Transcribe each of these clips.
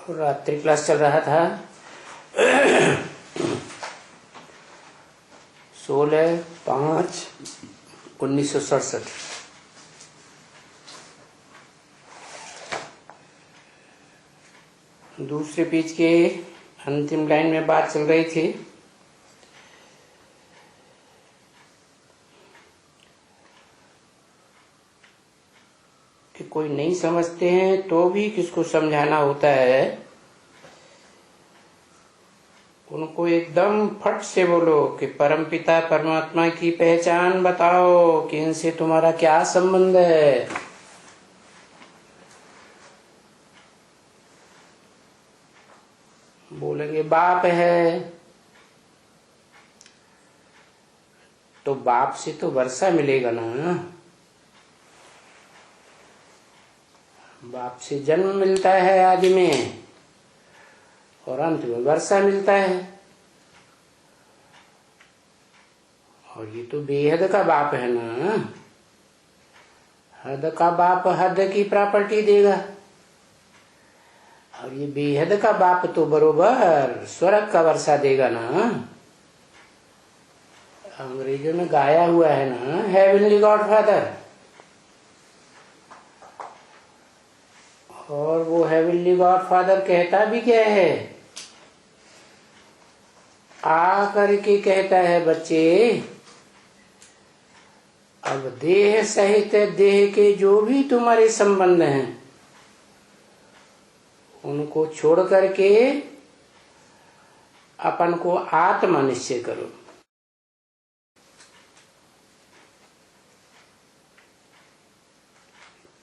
रात्रि क्लास चल रहा था 16/5/1967। दूसरे पेज के अंतिम लाइन में बात चल रही थी कि कोई नहीं समझते हैं तो भी किसको समझाना होता है, उनको एकदम फट से बोलो कि परमपिता परमात्मा की पहचान बताओ कि इनसे तुम्हारा क्या संबंध है। बोलेंगे बाप है, तो बाप से तो वर्षा मिलेगा ना। बाप से जन्म मिलता है आदि में और अंत में वर्षा मिलता है। और ये तो बेहद का बाप है ना। हद का बाप हद की प्रॉपर्टी देगा, और ये बेहद का बाप तो बरोबर स्वर्ग का वर्षा देगा ना। अंग्रेजों में गाया हुआ है ना, हेवनली गॉडफादर। और वो हेवनली गॉडफादर कहता भी क्या है, आ करके कहता है, बच्चे अब देह सहित देह के जो भी तुम्हारे संबंध हैं उनको छोड़ करके अपन को आत्मा निश्चय करो।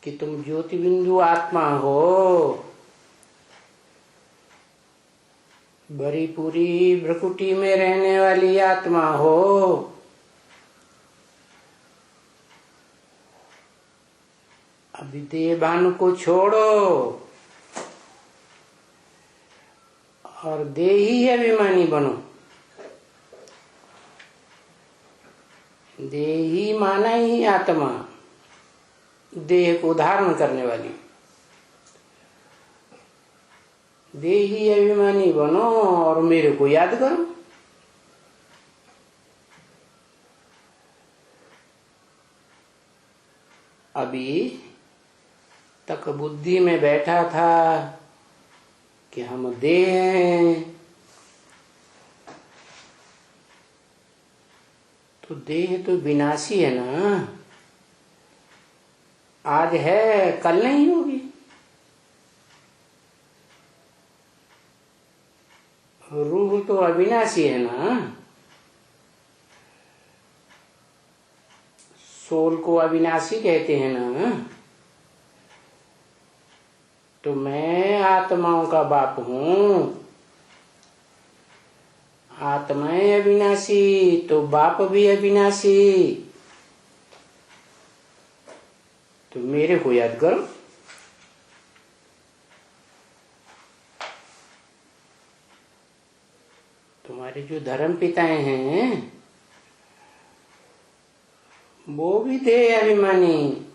कि तुम ज्योति बिंदु आत्मा हो, बड़ी पूरी भ्रकुटी में रहने वाली आत्मा हो। अभी देहभान को छोड़ो और देही अभिमानी बनो। देही माना ही आत्मा, देह को धारण करने वाली। देही अभिमानी बनो और मेरे को याद करो। अभी तक बुद्धि में बैठा था कि हम देह हैं, तो देह तो विनाशी है ना। आज है कल नहीं होगी। रूह तो अविनाशी है ना। सोल को अविनाशी कहते हैं ना। तो मैं आत्माओं का बाप हूं। आत्माएं अविनाशी तो बाप भी अविनाशी। तो मेरे को याद करो। तुम्हारे जो धर्म पिताएं हैं वो भी देह अभिमानी।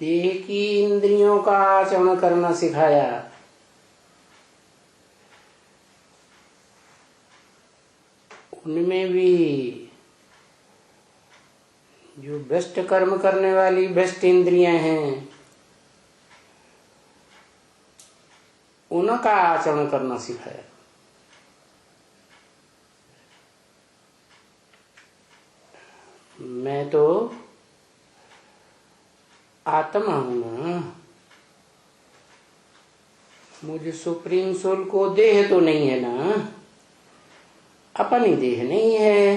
देह की इंद्रियों का आचरण करना सिखाया। उनमें भी जो भ्रष्ट कर्म करने वाली भ्रष्ट इंद्रियां हैं उनका आचरण करना सिखाया। मैं तो आत्मा हूं ना। मुझे सुप्रीम सोल को देह तो नहीं है ना, अपनी देह नहीं है।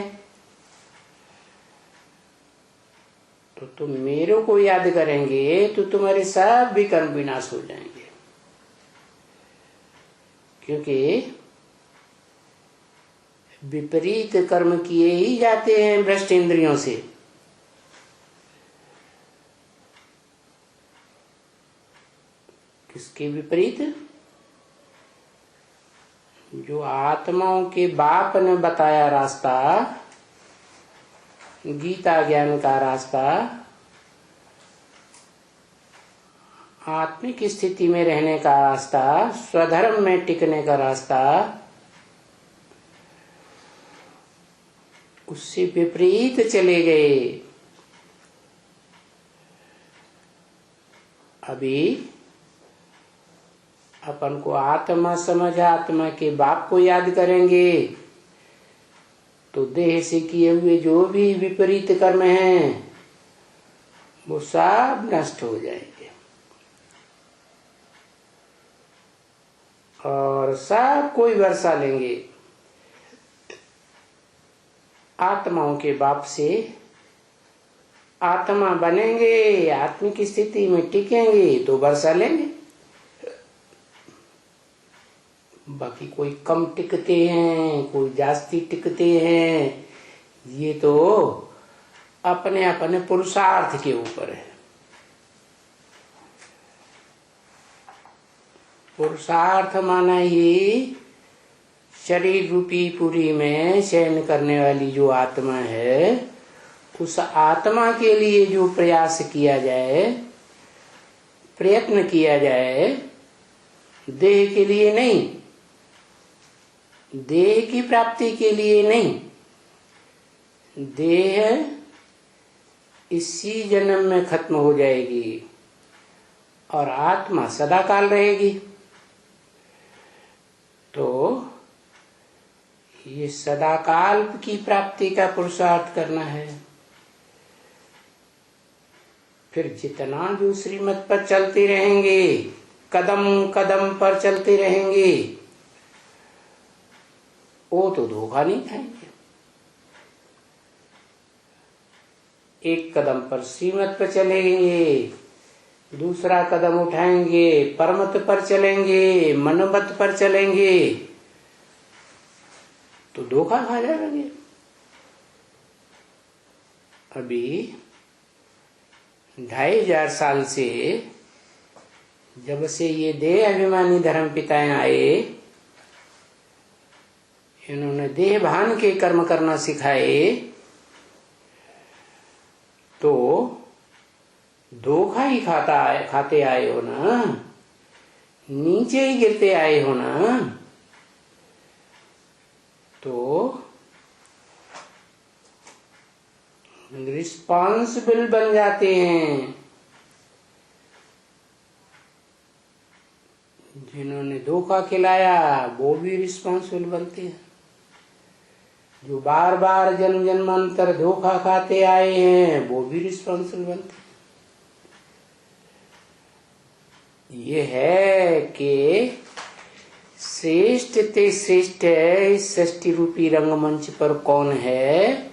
तो तुम मेरे को याद करेंगे तो तुम्हारे सब भी कर्म विनाश हो जाएंगे। क्योंकि विपरीत कर्म किए ही जाते हैं भ्रष्ट इंद्रियों से। किसके विपरीत? जो आत्माओं के बाप ने बताया रास्ता, गीता ज्ञान का रास्ता, आत्मिक स्थिति में रहने का रास्ता, स्वधर्म में टिकने का रास्ता, उससे विपरीत चले गए। अभी अपन को आत्मा समझ आत्मा के बाप को याद करेंगे तो देह से किए हुए जो भी विपरीत कर्म हैं वो सब नष्ट हो जाएंगे और सब कोई वर्षा लेंगे। आत्माओं के बाप से आत्मा बनेंगे, आत्मिक स्थिति में टिकेंगे तो वर्षा लेंगे। बाकी कोई कम टिकते हैं, कोई जास्ती टिकते हैं, ये तो अपने अपने पुरुषार्थ के ऊपर है। पुरुषार्थ माना ही शरीर रूपी पुरी में शयन करने वाली जो आत्मा है, उस आत्मा के लिए जो प्रयास किया जाए, प्रयत्न किया जाए, देह के लिए नहीं, देह की प्राप्ति के लिए नहीं। देह इसी जन्म में खत्म हो जाएगी और आत्मा सदाकाल रहेगी। तो ये सदाकाल की प्राप्ति का पुरुषार्थ करना है। फिर जितना जो श्रीमत पर चलते रहेंगे, कदम कदम पर चलते रहेंगे, वो तो धोखा नहीं खाएंगे। एक कदम पर श्रीमत पर चलेंगे, दूसरा कदम उठाएंगे, परमत पर चलेंगे, मनमत पर चलेंगे तो धोखा खा जाएंगे। अभी 2500 साल से जब से ये देह अभिमानी धर्म पिताएं आए, इन्होंने देह भान के कर्म करना सिखाए, तो धोखा ही खाते आए हो ना, नीचे ही गिरते आए हो ना। तो रिस्पॉन्सिबल बन जाते हैं। जिन्होंने धोखा खिलाया वो भी रिस्पॉन्सिबल बनते हैं। जो बार बार जन्म जन्मांतर धोखा खाते आए हैं वो भी रिस्पॉन्सिबल बनते हैं। ये है कि श्रेष्ठ ते श्रेष्ठ है इस सृष्टि रूपी रंगमंच पर कौन है,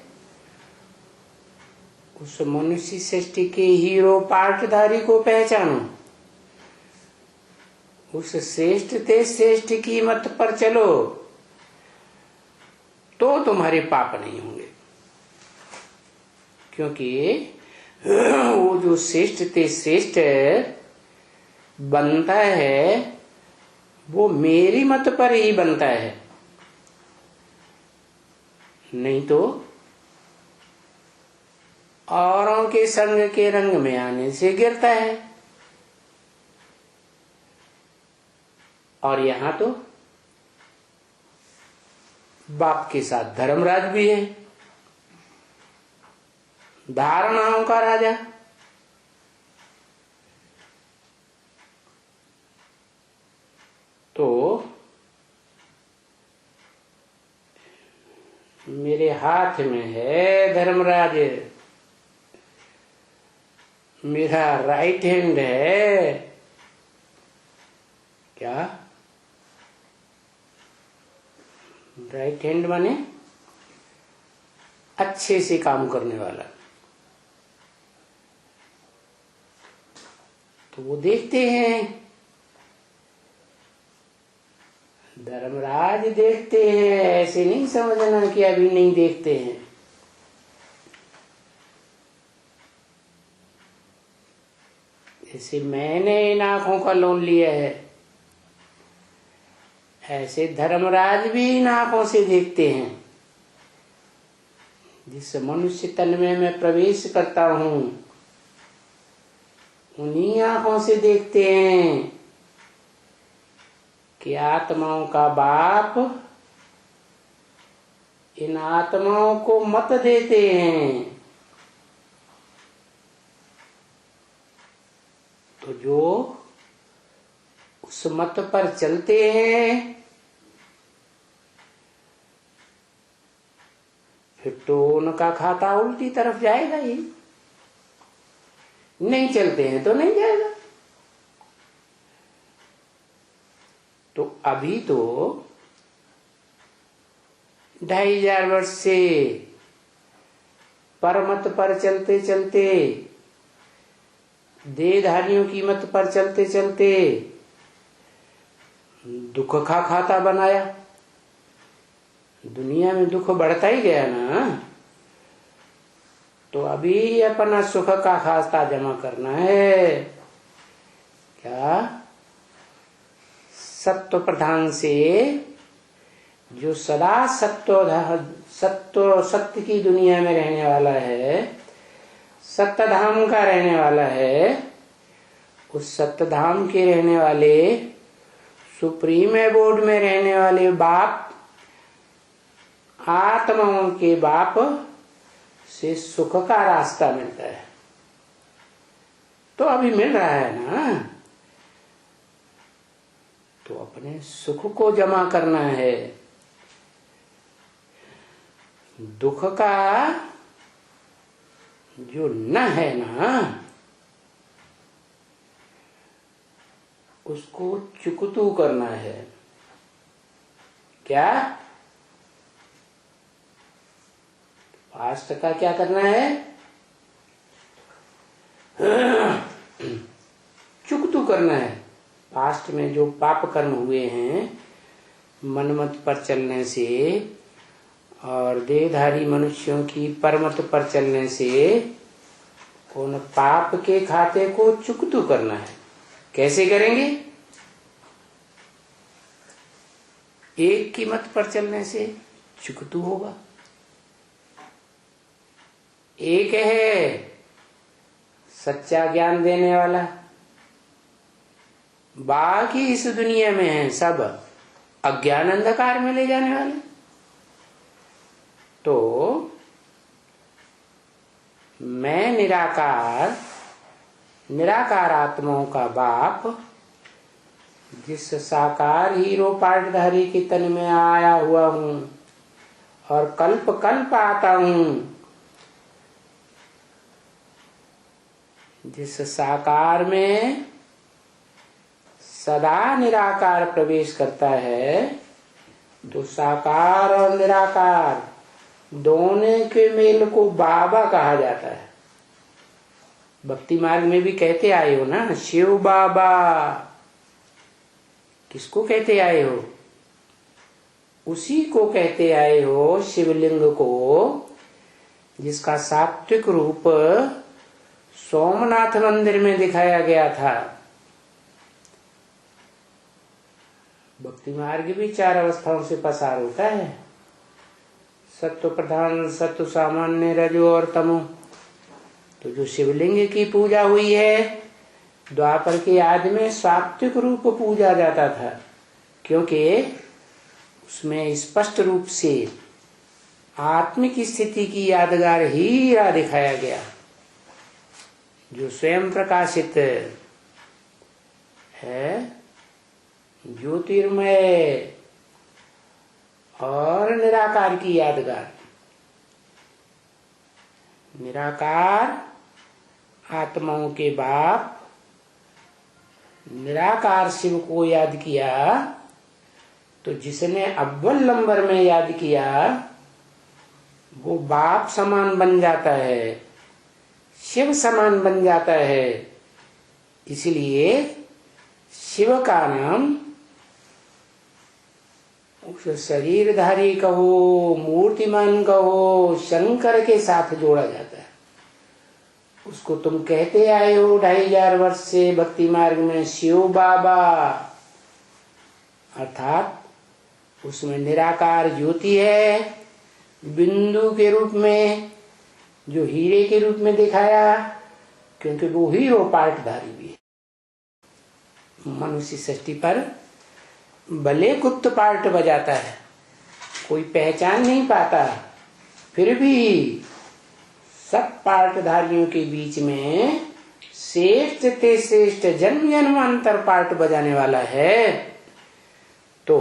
उस मनुष्य सृष्टि के हीरो पार्टधारी को पहचानो। उस श्रेष्ठ ते श्रेष्ठ की मत पर चलो तो तुम्हारे पाप नहीं होंगे, क्योंकि वो जो श्रेष्ठ ते श्रेष्ठ बनता है वो मेरी मत पर ही बनता है, नहीं तो औरों के संग के रंग में आने से गिरता है। और यहां तो बाप के साथ धर्मराज भी है, धारणाओं का राजा। तो मेरे हाथ में है धर्मराज, मेरा राइट हैंड है। क्या राइट हैंड माने अच्छे से काम करने वाला। तो वो देखते हैं, धर्मराज देखते हैं, ऐसे नहीं समझना कि अभी नहीं देखते हैं। जैसे मैंने इन आंखों का लोन लिया है, ऐसे धर्मराज भी इन आंखों से देखते हैं। जिस मनुष्य तन में मैं प्रवेश करता हूं उन्हीं आंखों से देखते हैं कि आत्माओं का बाप इन आत्माओं को मत देते हैं। तो जो उस मत पर चलते हैं फिर तो उनका खाता उल्टी तरफ जाएगा ही। नहीं चलते हैं तो नहीं जाएगा। तो अभी तो 2500 वर्ष से परमत पर चलते चलते, देहधारियों की मत पर चलते चलते दुख का खाता बनाया। दुनिया में दुख बढ़ता ही गया ना। तो अभी अपना सुख का खाता जमा करना है। क्या? सत्व प्रधान से जो सदा सत्य की दुनिया में रहने वाला है, सत्य धाम का रहने वाला है, उस सत्य धाम के रहने वाले सुप्रीम एबोर्ड में रहने वाले बाप, आत्माओं के बाप से सुख का रास्ता मिलता है। तो अभी मिल रहा है ना। तो अपने सुख को जमा करना है। दुख का जो न है ना, उसको चुकतू करना है। क्या? पास्ट का क्या करना है? चुकतू करना है। पास्ट में जो पाप कर्म हुए हैं मनमत पर चलने से और देहधारी मनुष्यों की परमत पर चलने से, उन पाप के खाते को चुकतू करना है। कैसे करेंगे? एक की मत पर चलने से चुकतू होगा। एक है सच्चा ज्ञान देने वाला, बाकी इस दुनिया में है सब अज्ञान अंधकार में ले जाने वाले। तो मैं निराकार, निराकार आत्माओं का बाप, जिस साकार हीरो पाटधारी के तन में आया हुआ हूं और कल्प कल्प आता हूं, जिस साकार में सदा निराकार प्रवेश करता है, तो साकार और निराकार दोनों के मेल को बाबा कहा जाता है। भक्ति मार्ग में भी कहते आए हो ना, शिव बाबा। किसको कहते आए हो? उसी को कहते आए हो, शिवलिंग को, जिसका सात्विक रूप सोमनाथ मंदिर में दिखाया गया था। भक्ति मार्ग भी 4 अवस्थाओं से पसार होता है। सत्व प्रधान, सत्व सामान्य, रजो और तमो। तो जो शिवलिंग की पूजा हुई है, द्वापर के आदि में सात्विक रूप पूजा जाता था, क्योंकि उसमें स्पष्ट रूप से आत्मिक स्थिति की यादगार हीरा दिखाया गया, जो स्वयं प्रकाशित है, ज्योतिर्मय और निराकार की यादगार। निराकार आत्माओं के बाप, निराकार शिव को याद किया, तो जिसने अव्वल नंबर में याद किया वो बाप समान बन जाता है, शिव समान बन जाता है। इसलिए शिव का नाम उस शरीरधारी कहो, मूर्तिमान कहो, शंकर के साथ जोड़ा जाता है। उसको तुम कहते आए हो 2500 वर्ष से भक्ति मार्ग में शिव बाबा, अर्थात उसमें निराकार ज्योति है, बिंदु के रूप में, जो हीरे के रूप में दिखाया, क्योंकि वो हीरो पार्टधारी भी है। मनुष्य सृष्टि पर भले गुप्त पार्ट बजाता है, कोई पहचान नहीं पाता, फिर भी सब पार्टधारियों के बीच में श्रेष्ठ ते श्रेष्ठ जन्म जन्मांतर पार्ट बजाने वाला है, तो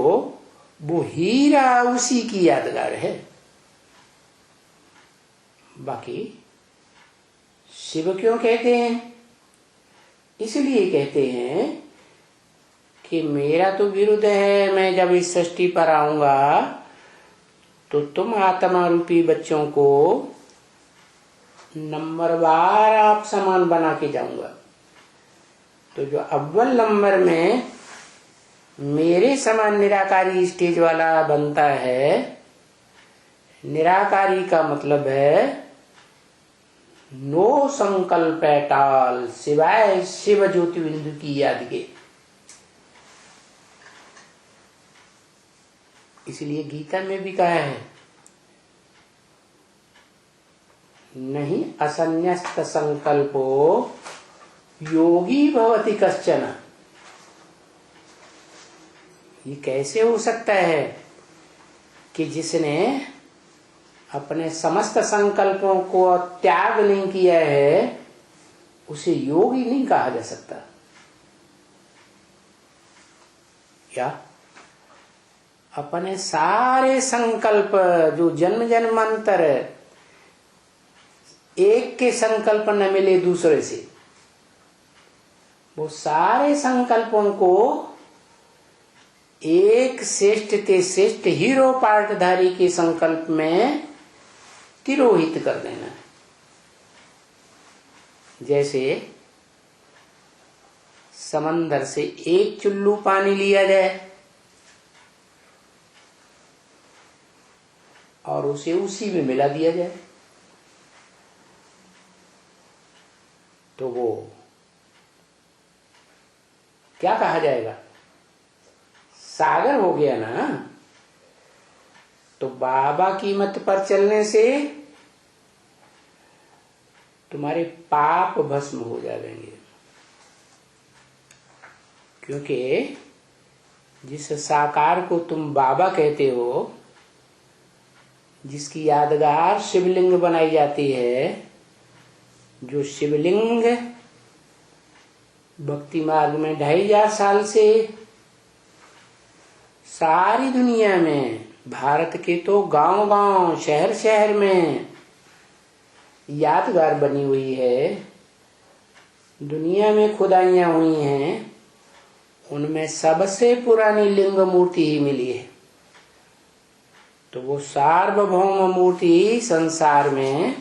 वो हीरा उसी की यादगार है। बाकी शिव क्यों कहते हैं? इसलिए कहते हैं कि मेरा तो विरुद्ध है, मैं जब इस सृष्टि पर आऊंगा तो तुम आत्मा रूपी बच्चों को नंबरवार आप समान बना के जाऊंगा। तो जो अव्वल नंबर में मेरे समान निराकारी स्टेज वाला बनता है, निराकारी का मतलब है नो संकल्प एट ऑल, सिवाय शिव ज्योति बिंदु की याद के। इसलिए गीता में भी कहा है, नहीं असन्यस्त संकल्पो योगी भवति कश्चन। ये कैसे हो सकता है कि जिसने अपने समस्त संकल्पों को त्याग नहीं किया है उसे योगी नहीं कहा जा सकता? क्या अपने सारे संकल्प जो जन्म जन्मांतर एक के संकल्प न मिले दूसरे से, वो सारे संकल्पों को एक श्रेष्ठ ते श्रेष्ठ हीरो पार्टधारी के संकल्प में तिरोहित कर देना। जैसे समंदर से एक चुल्लू पानी लिया जाए और उसे उसी में मिला दिया जाए, तो वो क्या कहा जाएगा? सागर हो गया ना। तो बाबा की मत पर चलने से तुम्हारे पाप भस्म हो जाएंगे, क्योंकि जिस साकार को तुम बाबा कहते हो, जिसकी यादगार शिवलिंग बनाई जाती है, जो शिवलिंग भक्ति मार्ग में 2500 साल से सारी दुनिया में, भारत के तो गांव गांव शहर शहर में यादगार बनी हुई है, दुनिया में खुदाइयां हुई हैं, उनमें सबसे पुरानी लिंग मूर्ति ही मिली है। तो वो सार्वभौम मूर्ति संसार में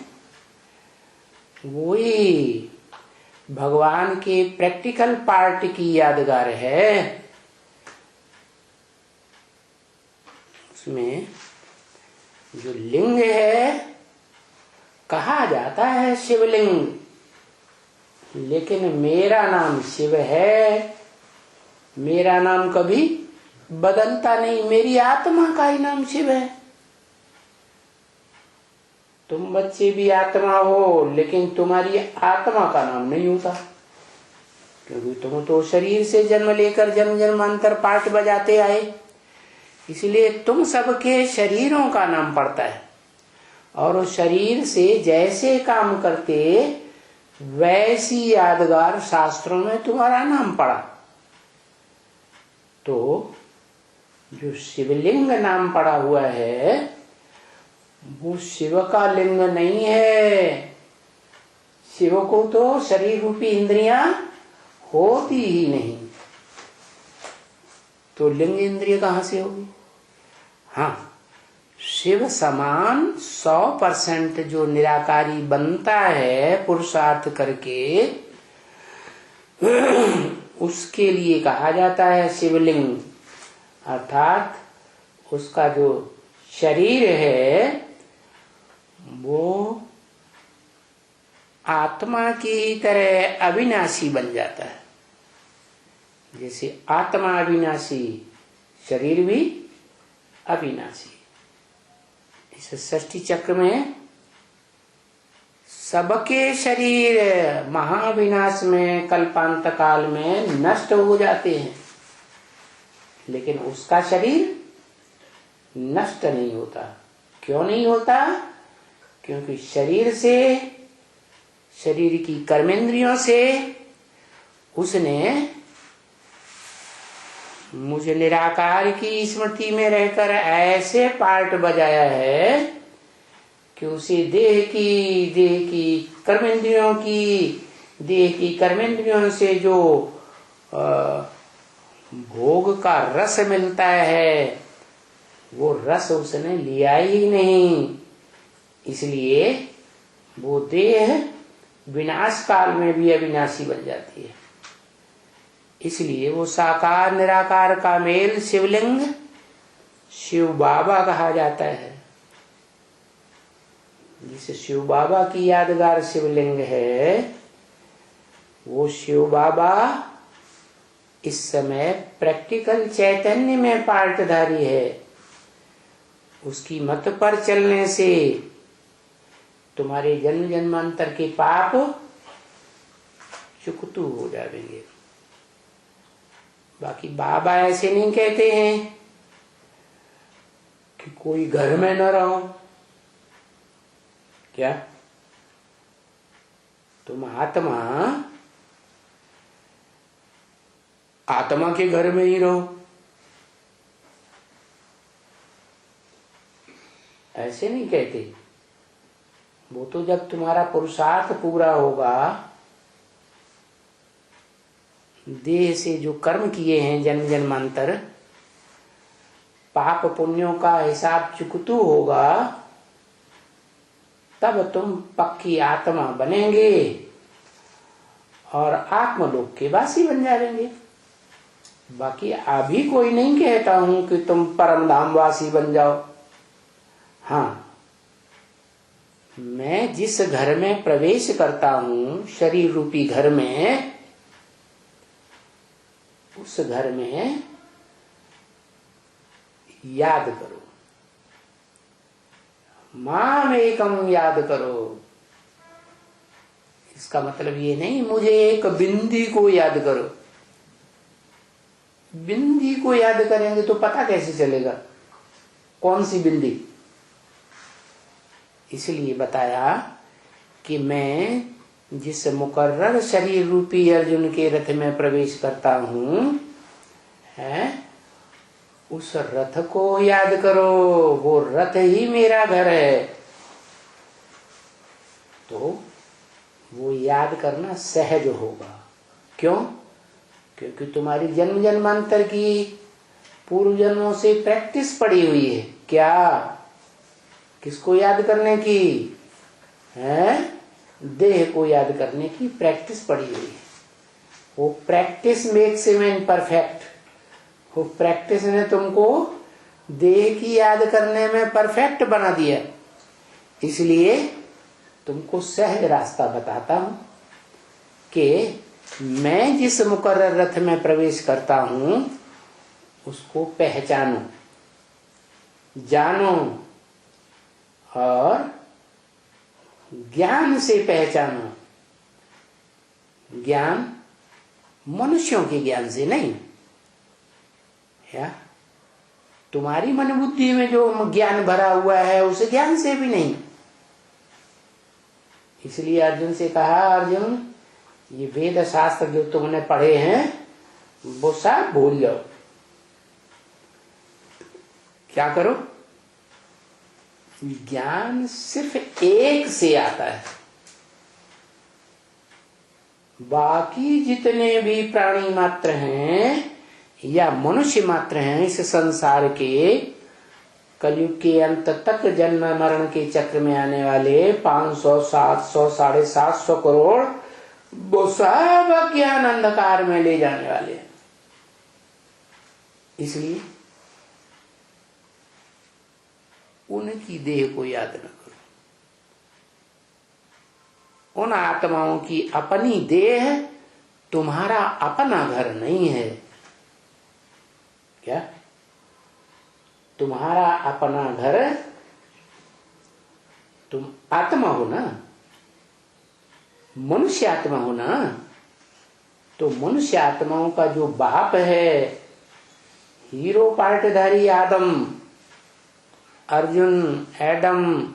वही भगवान के प्रैक्टिकल पार्ट की यादगार है। उसमें जो लिंग है कहा जाता है शिवलिंग, लेकिन मेरा नाम शिव है, मेरा नाम कभी बदलता नहीं, मेरी आत्मा का ही नाम शिव है। तुम बच्चे भी आत्मा हो, लेकिन तुम्हारी आत्मा का नाम नहीं होता, क्योंकि तुम तो शरीर से जन्म लेकर जन्म जन्मांतर पाठ बजाते आए, इसलिए तुम सबके शरीरों का नाम पड़ता है। और उस शरीर से जैसे काम करते वैसी यादगार शास्त्रों में तुम्हारा नाम पड़ा। तो जो शिवलिंग नाम पड़ा हुआ है वो शिव का लिंग नहीं है। शिव को तो शरीर रूपी इंद्रियां होती ही नहीं, तो लिंग इंद्रिय कहां से होगी? हाँ, शिव समान 100% जो निराकारी बनता है पुरुषार्थ करके, उसके लिए कहा जाता है शिवलिंग। अर्थात उसका जो शरीर है वो आत्मा की तरह अविनाशी बन जाता है। जैसे आत्मा अविनाशी, शरीर भी अविनाशी। इस सृष्टि चक्र में सबके शरीर महाविनाश में कल्पांत काल में नष्ट हो जाते हैं, लेकिन उसका शरीर नष्ट नहीं होता। क्यों नहीं होता? क्योंकि शरीर से, शरीर की कर्मेंद्रियों से उसने मुझे निराकार की स्मृति में रहकर ऐसे पार्ट बजाया है कि उसे देह की कर्मेंद्रियों से जो भोग का रस मिलता है वो रस उसने लिया ही नहीं। इसलिए वो देह विनाश काल में भी अविनाशी बन जाती है। इसलिए वो साकार निराकार का मेल शिवलिंग शिव बाबा कहा जाता है। जिस शिव बाबा की यादगार शिवलिंग है, वो शिव बाबा इस समय प्रैक्टिकल चैतन्य में पार्टधारी है। उसकी मत पर चलने से तुम्हारे जन्म जन्मांतर के पाप चुकतू हो जाएंगे। बाकी बाबा ऐसे नहीं कहते हैं कि कोई घर में न रहो। क्या तुम आत्मा के घर में ही रहो? ऐसे नहीं कहते। वो तो जब तुम्हारा पुरुषार्थ पूरा होगा, देह से जो कर्म किए हैं जन्म जन्मांतर, पाप पुण्यों का हिसाब चुकतू होगा, तब तुम पक्की आत्मा बनेंगे और आत्मलोक के वासी बन जाएंगे। बाकी अभी कोई नहीं कहता हूं कि तुम परम धाम वासी बन जाओ। हाँ, मैं जिस घर में प्रवेश करता हूं, शरीर रूपी घर में, उस घर में याद करो, माम एकम याद करो। इसका मतलब ये नहीं मुझे एक बिंदी को याद करो। बिंदी को याद करेंगे तो पता कैसे चलेगा कौन सी बिंदी? इसलिए बताया कि मैं जिस मुकर्रर शरीर रूपी अर्जुन के रथ में प्रवेश करता हूं, है, उस रथ को याद करो। वो रथ ही मेरा घर है। तो वो याद करना सहज होगा। क्यों? क्योंकि तुम्हारी जन्म जन्मांतर की पूर्व जन्मों से प्रैक्टिस पड़ी हुई है। क्या? किसको याद करने की है? देह को याद करने की प्रैक्टिस पड़ी हुई है। वो practice makes a man perfect. वो प्रैक्टिस ने तुमको देह की याद करने में परफेक्ट बना दिया। इसलिए तुमको सहज रास्ता बताता हूं कि मैं जिस मुकर्रर रथ में प्रवेश करता हूं उसको पहचानो, जानो और ज्ञान से पहचानो। ज्ञान मनुष्यों के ज्ञान से नहीं, या तुम्हारी मन बुद्धि में जो ज्ञान भरा हुआ है उस ज्ञान से भी नहीं। इसलिए अर्जुन से कहा, अर्जुन ये वेद शास्त्र जो तुमने पढ़े हैं वो सब भूल जाओ। क्या करो? ज्ञान सिर्फ एक से आता है। बाकी जितने भी प्राणी मात्र हैं या मनुष्य मात्र हैं इस संसार के, कलयुग के अंत तक जन्म मरण के चक्र में आने वाले 500, 700, 750 करोड़, वो सब अज्ञान अंधकार में ले जाने वाले हैं। इसलिए उनकी देह को याद न करो। उन आत्माओं की अपनी देह तुम्हारा अपना घर नहीं है। क्या? तुम्हारा अपना घर तुम आत्मा हो ना। मनुष्य आत्मा हो ना, तो मनुष्य आत्माओं का जो बाप है, हीरो पार्टधारी आदम, अर्जुन, एडम,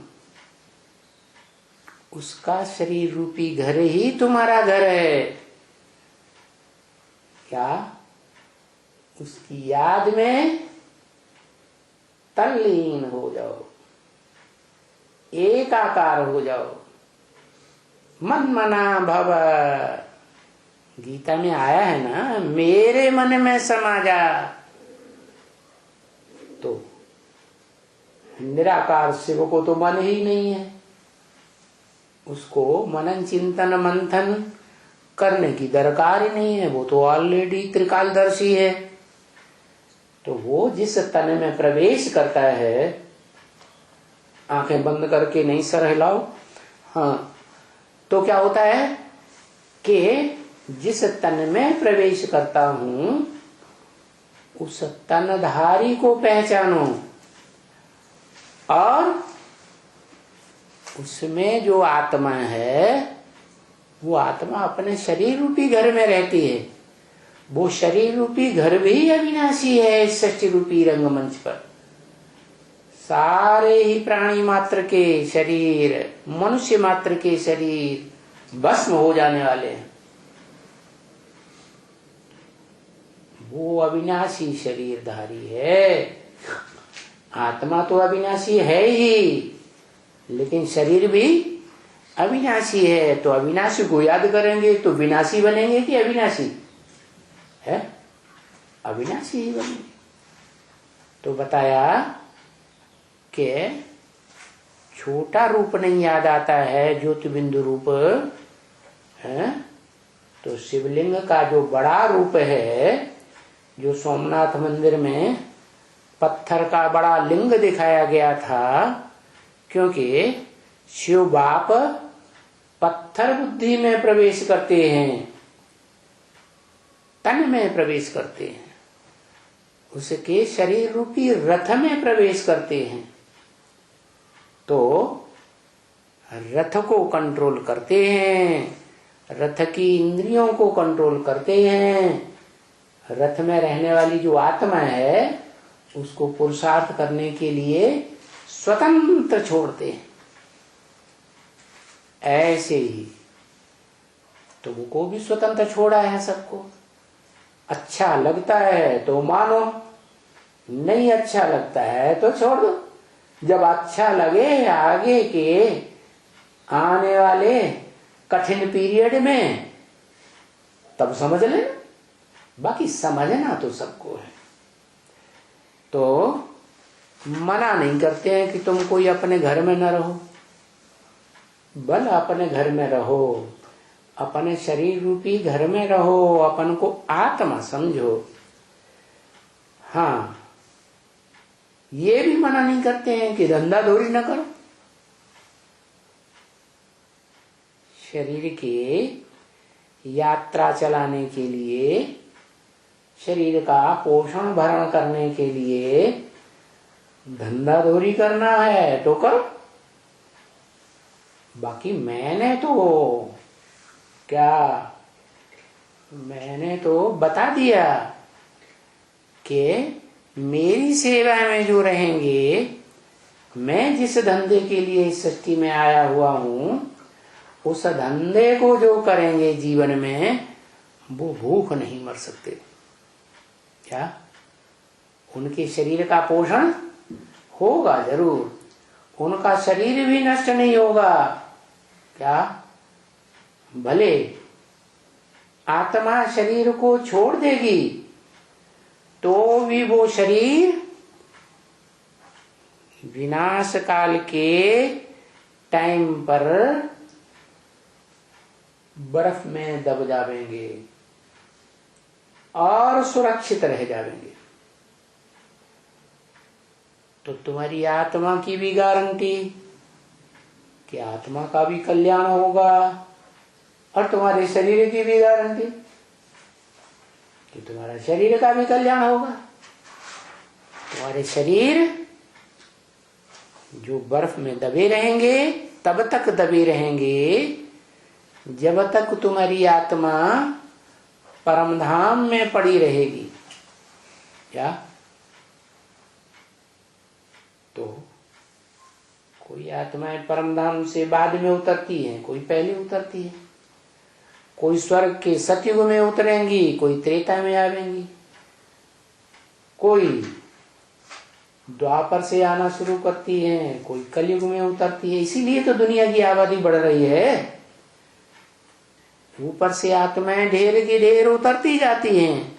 उसका शरीर रूपी घर ही तुम्हारा घर है। क्या? उसकी याद में तल्लीन हो जाओ, एकाकार हो जाओ, मन मना भव। गीता में आया है ना, मेरे मन में समा जा। तो निराकार शिव को तो मन ही नहीं है, उसको मनन चिंतन मंथन करने की दरकार ही नहीं है, वो तो ऑलरेडी त्रिकालदर्शी है। तो वो जिस तन में प्रवेश करता है, आंखें बंद करके नहीं सर हिलाओ, हाँ, तो क्या होता है कि जिस तन में प्रवेश करता हूं उस तनधारी को पहचानो, और उसमें जो आत्मा है वो आत्मा अपने शरीर रूपी घर में रहती है। वो शरीर रूपी घर भी अविनाशी है। इस सृष्टि रूपी रंगमंच पर सारे ही प्राणी मात्र के शरीर, मनुष्य मात्र के शरीर भस्म हो जाने वाले हैं। वो अविनाशी शरीरधारी है। आत्मा तो अविनाशी है ही, लेकिन शरीर भी अविनाशी है। तो अविनाशी को याद करेंगे तो विनाशी बनेंगे कि अविनाशी है? अविनाशी ही बनेंगे। तो बताया कि छोटा रूप नहीं याद आता है, ज्योति बिंदु रूप है। तो शिवलिंग का जो बड़ा रूप है, जो सोमनाथ मंदिर में पत्थर का बड़ा लिंग दिखाया गया था, क्योंकि शिव बाप पत्थर बुद्धि में प्रवेश करते हैं, तन में प्रवेश करते हैं, उसके शरीर रूपी रथ में प्रवेश करते हैं। तो रथ को कंट्रोल करते हैं, रथ की इंद्रियों को कंट्रोल करते हैं। रथ में रहने वाली जो आत्मा है उसको पुरुषार्थ करने के लिए स्वतंत्र छोड़ते हैं। ऐसे ही तुमको भी स्वतंत्र छोड़ा है सबको। अच्छा लगता है तो मानो, नहीं अच्छा लगता है तो छोड़ दो। जब अच्छा लगे आगे के आने वाले कठिन पीरियड में तब समझ लेना, बाकी समझना तो सबको है। तो मना नहीं करते हैं कि तुम कोई अपने घर में न रहो, बल अपने घर में रहो, अपने शरीर रूपी घर में रहो, अपन को आत्मा समझो। हाँ, ये भी मना नहीं करते हैं कि धंधा धोरी न करो। शरीर की यात्रा चलाने के लिए, शरीर का पोषण भरण करने के लिए धंधा धोरी करना है तो करो। बाकी मैंने तो बता दिया कि मेरी सेवा में जो रहेंगे, मैं जिस धंधे के लिए इस सृष्टि में आया हुआ हूं, उस धंधे को जो करेंगे जीवन में, वो भूख नहीं मर सकते। क्या? उनके शरीर का पोषण होगा जरूर, उनका शरीर भी नष्ट नहीं होगा। क्या? भले आत्मा शरीर को छोड़ देगी तो भी वो शरीर विनाश काल के टाइम पर बर्फ में दब जावेंगे और सुरक्षित रह जावेंगे। तो तुम्हारी आत्मा की भी गारंटी कि आत्मा का भी कल्याण होगा, और तुम्हारे शरीर की भी गारंटी कि तुम्हारा शरीर का भी कल्याण होगा। तुम्हारे शरीर जो बर्फ में दबे रहेंगे तब तक दबे रहेंगे जब तक तुम्हारी आत्मा परम धाम में पड़ी रहेगी, क्या तो कोई आत्माएं परम धाम से बाद में उतरती हैं, कोई पहले उतरती है, कोई स्वर्ग के सतयुग में उतरेंगी, कोई त्रेता में आवेंगी, कोई द्वापर से आना शुरू करती है, कोई कलयुग में उतरती है। इसीलिए तो दुनिया की आबादी बढ़ रही है। ऊपर से आत्माएं ढेर की ढेर उतरती जाती हैं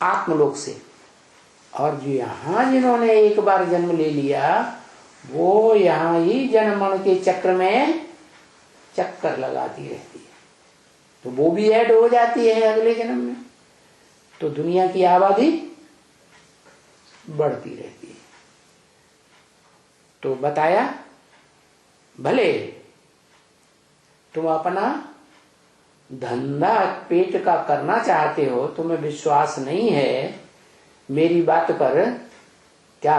आत्मलोक से, और जो यहाँ जिन्होंने एक बार जन्म ले लिया वो यहाँ ही जन्म मरण के चक्र में चक्कर लगाती रहती है, तो वो भी ऐड हो जाती है अगले जन्म में। तो दुनिया की आबादी बढ़ती रहती है। तो बताया, भले तुम अपना धंधा पेट का करना चाहते हो, तुम्हें विश्वास नहीं है मेरी बात पर, क्या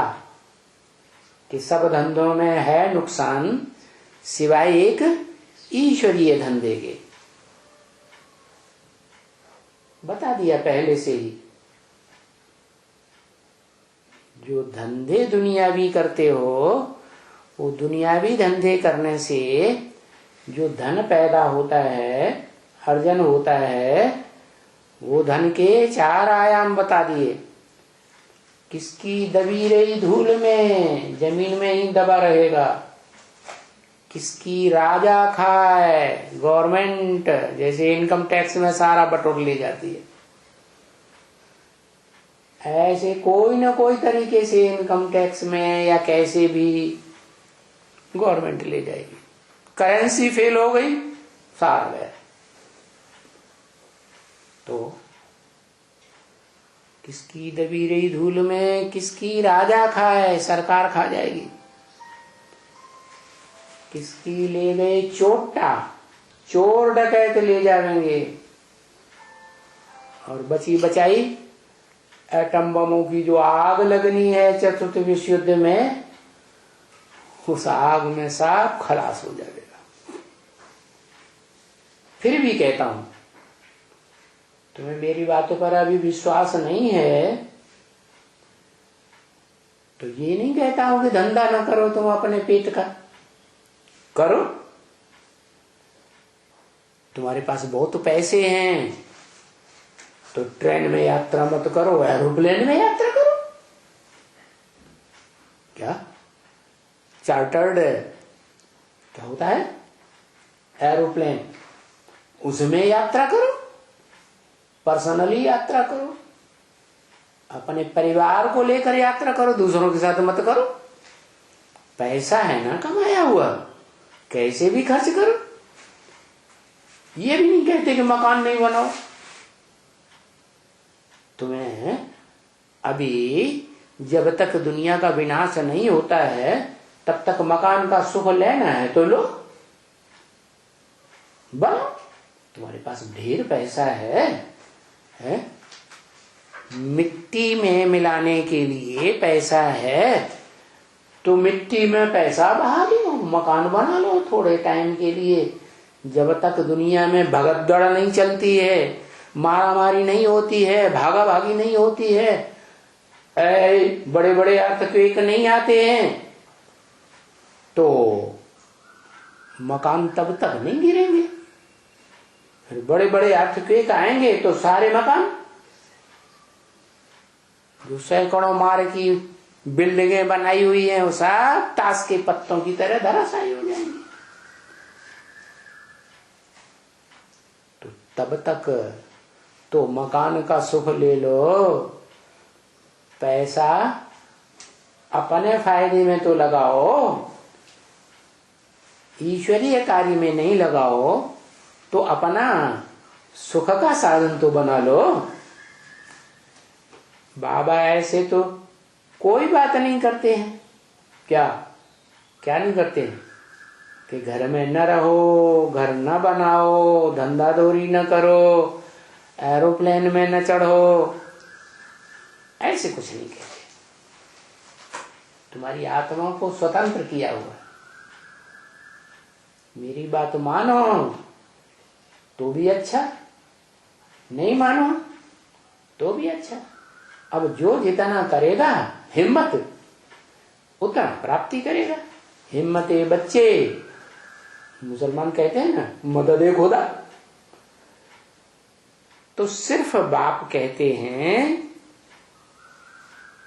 कि सब धंधों में है नुकसान सिवाय एक ईश्वरीय धंधे के। बता दिया पहले से ही। जो धंधे दुनियावी करते हो, वो दुनियावी धंधे करने से जो धन पैदा होता है, अर्जन होता है, वो धन के 4 आयाम बता दिए। किसकी दबी रही धूल में, जमीन में ही दबा रहेगा। किसकी राजा खाए, गवर्नमेंट जैसे इनकम टैक्स में सारा बटोर ले जाती है, ऐसे कोई ना कोई तरीके से इनकम टैक्स में या कैसे भी गवर्नमेंट ले जाएगी। करेंसी फेल हो गई, सारा गया। तो किसकी दबी रही धूल में किसकी राजा खाए, सरकार खा जाएगी। किसकी ले गए चोटा, चोर डकैत ले जाएंगे। और बची बचाई एटम बमों की जो आग लगनी है चतुर्थ विश्व युद्ध में, उस आग में सब खलास हो जाएगा। फिर भी कहता हूं, तुम्हें मेरी बातों पर अभी विश्वास नहीं है तो ये नहीं कहता हूं कि धंधा ना करो, तुम अपने पेट का करो। तुम्हारे पास बहुत पैसे हैं तो ट्रेन में यात्रा मत करो, एरोप्लेन में यात्रा करो। क्या चार्टर्ड क्या होता है, एरोप्लेन, उसमें यात्रा करो, पर्सनली यात्रा करो, अपने परिवार को लेकर यात्रा करो, दूसरों के साथ मत करो। पैसा है ना कमाया हुआ, कैसे भी खर्च करो। ये भी नहीं कहते कि मकान नहीं बनाओ। तुम्हें अभी जब तक दुनिया का विनाश नहीं होता है तब तक मकान का सुख लेना है तो लो, बनाओ। तुम्हारे पास ढेर पैसा है? मिट्टी में मिलाने के लिए पैसा है तो मिट्टी में पैसा बहा लो, मकान बना लो थोड़े टाइम के लिए। जब तक दुनिया में भगदड़ नहीं चलती है, मारामारी नहीं होती है, भागा भागी नहीं होती है, बड़े बड़े अर्थक्वेक नहीं आते हैं, तो मकान तब तक नहीं गिरेंगे। फिर बड़े बड़े अर्थक्वेक आएंगे तो सारे मकान, जो सैकड़ों मार की बिल्डिंगें बनाई हुई हैं, वो सब ताश के पत्तों की तरह धराशायी हो जाएंगी। तो तब तक तो मकान का सुख ले लो, पैसा अपने फायदे में तो लगाओ, ईश्वरीय कार्य में नहीं लगाओ, तो अपना सुख का साधन तो बना लो। बाबा ऐसे तो कोई बात नहीं करते हैं। क्या क्या नहीं करते हैं कि घर में न रहो, घर न बनाओ, धंधा दौरी न करो, एरोप्लेन में न चढ़ो, ऐसे कुछ नहीं कहते। तुम्हारी आत्मा को स्वतंत्र किया हुआ, मेरी बात मानो तो भी अच्छा, नहीं मानो तो भी अच्छा। अब जो जितना करेगा हिम्मत उतना प्राप्ति करेगा। हिम्मत बच्चे, मुसलमान कहते हैं ना, मदद खुदा। तो सिर्फ बाप कहते हैं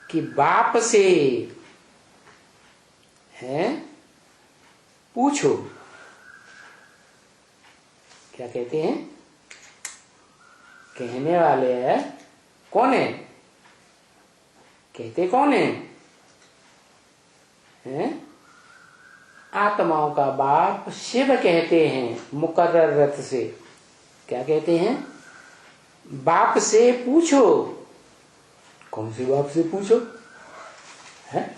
कि बाप से है पूछो। क्या कहते हैं? कहने वाले है कौन है? कहते कौन है? आत्माओं का बाप शिव कहते हैं मुकर्रर रत से। क्या कहते हैं? बाप से पूछो। कौन से बाप से पूछो? है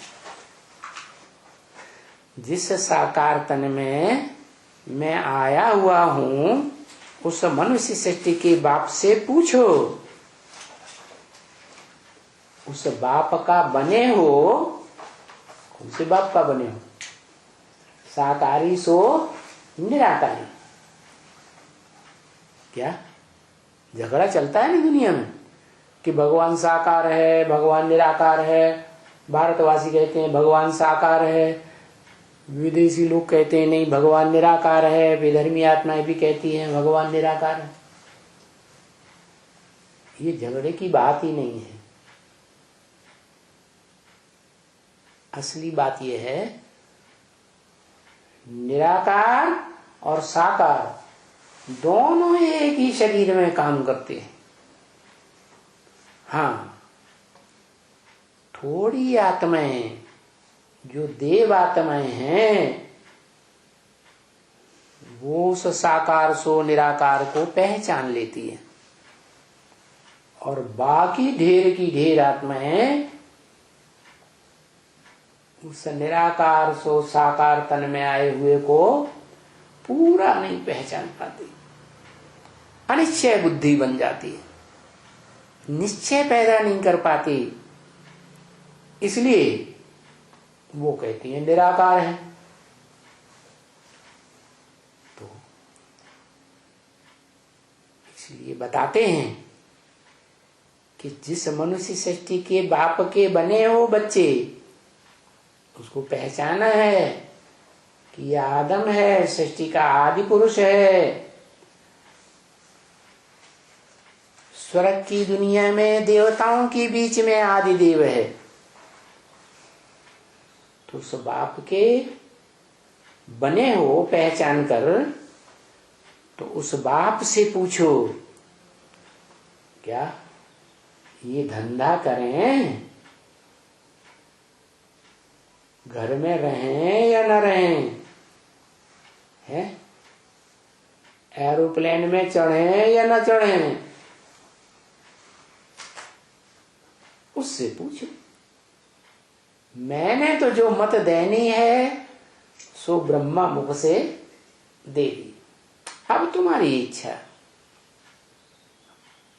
जिस साकार तन में मैं आया हुआ हूं उस मनुष्य सृष्टि के बाप से पूछो। उस बाप का बने हो। कौन से बाप का बने हो? साकारी सो निराकारी। क्या झगड़ा चलता है ना दुनिया में कि भगवान साकार है, भगवान निराकार है। भारतवासी कहते हैं भगवान साकार है, विदेशी लोग कहते हैं नहीं भगवान निराकार है, विधर्मी आत्माएं भी कहती हैं भगवान निराकार है। ये झगड़े की बात ही नहीं है। असली बात यह है निराकार और साकार दोनों एक ही शरीर में काम करते हैं। हाँ, थोड़ी आत्माएं जो देव आत्माएं हैं वो उस साकार सो निराकार को पहचान लेती है और बाकी ढेर की ढेर आत्माएं उस निराकार सो साकार तन में आए हुए को पूरा नहीं पहचान पाती। अनिश्चय बुद्धि बन जाती है, निश्चय पैदा नहीं कर पाती। इसलिए वो कहती है निराकार है। तो इसलिए बताते हैं कि जिस मनुष्य सृष्टि के बाप के बने हो बच्चे उसको पहचाना है कि यह आदम है, सृष्टि का आदि पुरुष है। स्वर्ग की दुनिया में देवताओं के बीच में आदि देव है। तो उस बाप के बने हो पहचान कर तो उस बाप से पूछो क्या ये धंधा करें, घर में रहें या न रहें, है एरोप्लेन में चढ़ें या न चढ़ें, उससे पूछो। मैंने तो जो मत देनी है सो ब्रह्मा मुख से दे दी। अब तुम्हारी इच्छा।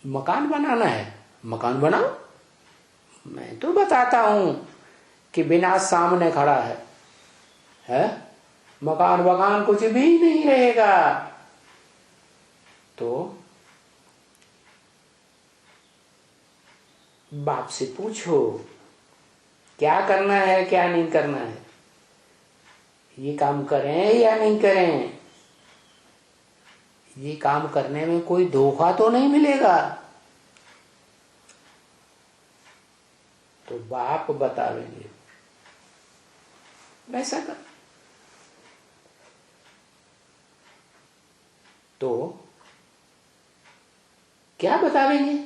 मकान बनाना है मकान बनाओ। मैं तो बताता हूं कि बिना सामने खड़ा है मकान वकान कुछ भी नहीं रहेगा। तो बाप से पूछो क्या करना है क्या नहीं करना है, ये काम करें या नहीं करें। ये काम करने में कोई धोखा तो नहीं मिलेगा। तो बाप बतावेंगे वैसा कर। तो क्या बतावेंगे?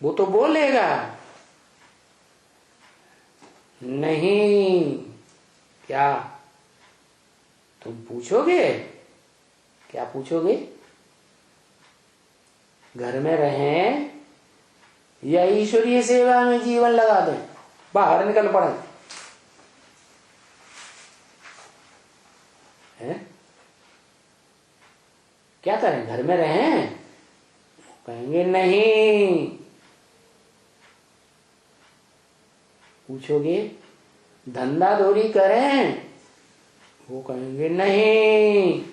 वो तो बोलेगा नहीं। क्या तुम पूछोगे? क्या पूछोगे? घर में रहें या ईश्वरीय सेवा में जीवन लगा दें, बाहर निकल पड़े हैं? क्या करें? घर में रहें? कहेंगे नहीं। पूछोगे धंधा दौरी करें? वो कहेंगे नहीं।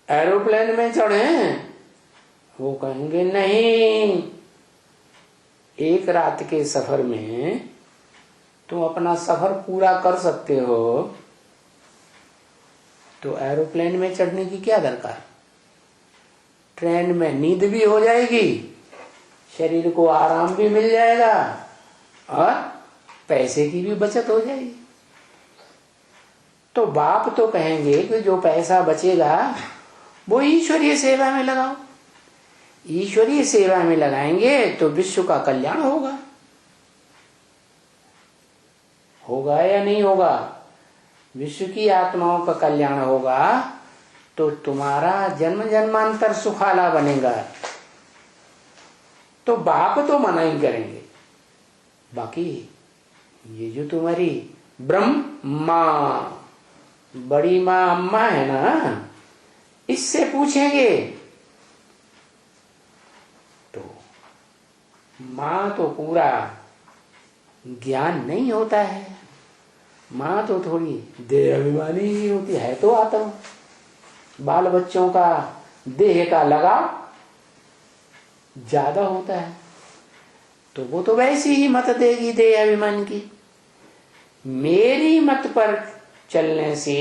एरोप्लेन में चढ़े? वो कहेंगे नहीं। एक रात के सफर में तुम अपना सफर पूरा कर सकते हो, तो एरोप्लेन में चढ़ने की क्या दरकार? ट्रेन में नींद भी हो जाएगी, शरीर को आराम भी मिल जाएगा और पैसे की भी बचत हो जाएगी। तो बाप तो कहेंगे कि जो पैसा बचेगा वो ईश्वरीय सेवा में लगाओ। ईश्वरीय सेवा में लगाएंगे तो विश्व का कल्याण होगा। होगा या नहीं होगा? विश्व की आत्माओं का कल्याण होगा तो तुम्हारा जन्म जन्मांतर सुखाला बनेगा। तो बाप तो मना ही करेंगे। बाकी ये जो तुम्हारी ब्रह्म माँ, बड़ी माँ अम्मा है ना, इससे पूछेंगे तो माँ तो पूरा ज्ञान नहीं होता है, माँ तो थोड़ी देह अभिमानी ही होती है। तो आत्मा, बाल बच्चों का देह का लगाव ज्यादा होता है, तो वो तो वैसी ही मत देगी देह अभिमान की। मेरी मत पर चलने से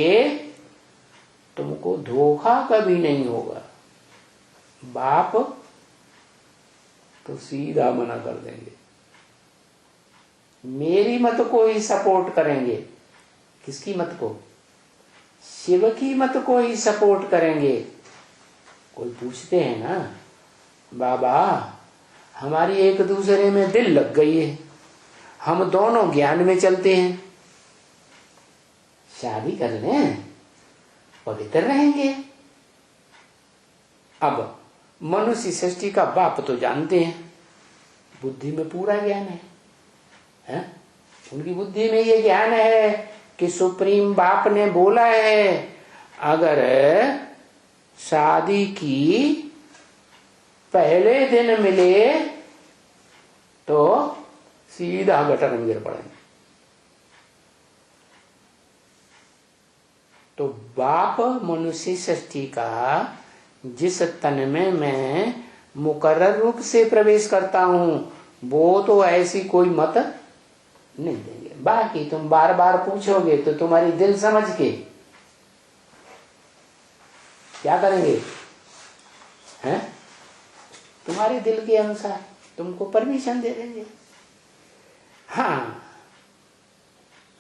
तुमको धोखा कभी नहीं होगा। बाप तो सीधा मना कर देंगे, मेरी मत को ही सपोर्ट करेंगे। किसकी मत को? शिव की मत को ही सपोर्ट करेंगे। कोई पूछते हैं ना, बाबा हमारी एक दूसरे में दिल लग गई है, हम दोनों ज्ञान में चलते हैं, शादी कर लें, पवित्र रहेंगे। अब मनुष्य सृष्टि का बाप तो जानते हैं, बुद्धि में पूरा ज्ञान है? उनकी बुद्धि में ये ज्ञान है कि सुप्रीम बाप ने बोला है अगर शादी की पहले दिन मिले तो सीधा गटर में गिर पड़ेंगे। तो बाप मनुष्य सृष्टि का जिस तन में मैं मुकर्रर रूप से प्रवेश करता हूं, वो तो ऐसी कोई मत नहीं देंगे। बाकी तुम बार बार पूछोगे तो तुम्हारी दिल समझ के क्या करेंगे? हैं? तुम्हारे दिल के अनुसार तुमको परमिशन दे देंगे। हाँ,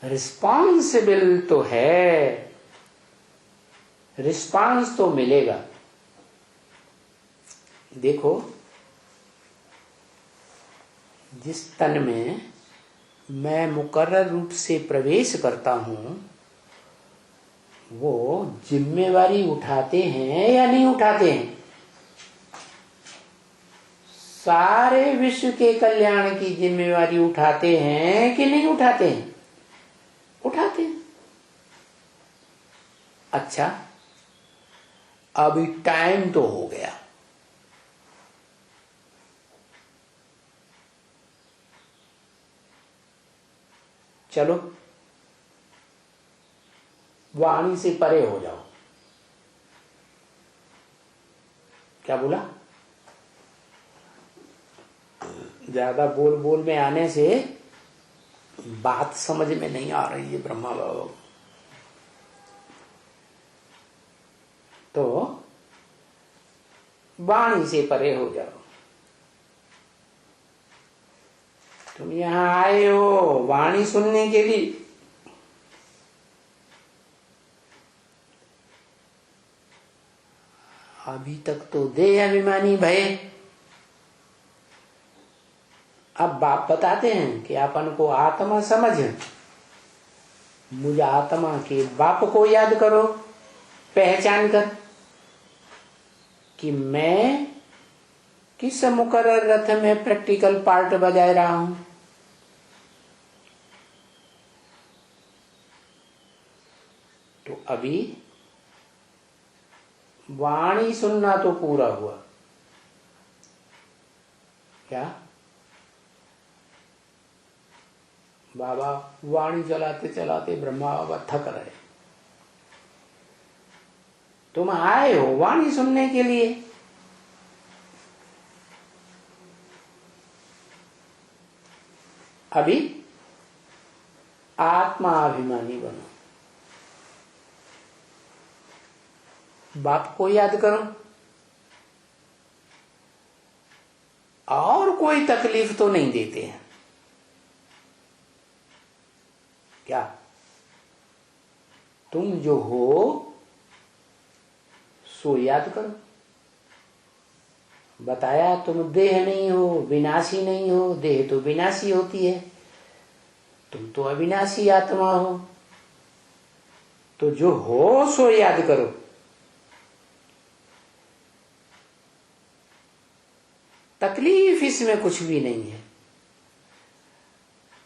रिस्पॉन्सिबल तो है, रिस्पांस तो मिलेगा। देखो, जिस तन में मैं मुकर्रर रूप से प्रवेश करता हूं, वो जिम्मेवारी उठाते हैं या नहीं उठाते हैं? सारे विश्व के कल्याण की जिम्मेवारी उठाते हैं कि नहीं उठाते हैं? उठाते हैं। अच्छा, अभी टाइम तो हो गया, चलो वाणी से परे हो जाओ। क्या बोला? ज्यादा बोल बोल में आने से बात समझ में नहीं आ रही है ब्रह्मा बाबा। तो वाणी से परे हो जाओ। तुम यहां आए हो वाणी सुनने के लिए, अभी तक तो देह अभिमानी भय। अब बाप बताते हैं कि अपन को आत्मा समझ, मुझ आत्मा के बाप को याद करो, पहचान कर कि मैं किस मुकर्रर रथ में प्रैक्टिकल पार्ट बजा रहा हूं। तो अभी वाणी सुनना तो पूरा हुआ। क्या बाबा वाणी चलाते चलाते ब्रह्मा बाबा थक रहे, तुम आए हो वाणी सुनने के लिए। अभी आत्मा अभिमानी बनो, बाप को याद करो, और कोई तकलीफ तो नहीं देते हैं क्या? तुम जो हो सो याद करो। बताया तुम देह नहीं हो, विनाशी नहीं हो, देह तो विनाशी होती है, तुम तो अविनाशी आत्मा हो। तो जो हो सो याद करो। तकलीफ इसमें कुछ भी नहीं है।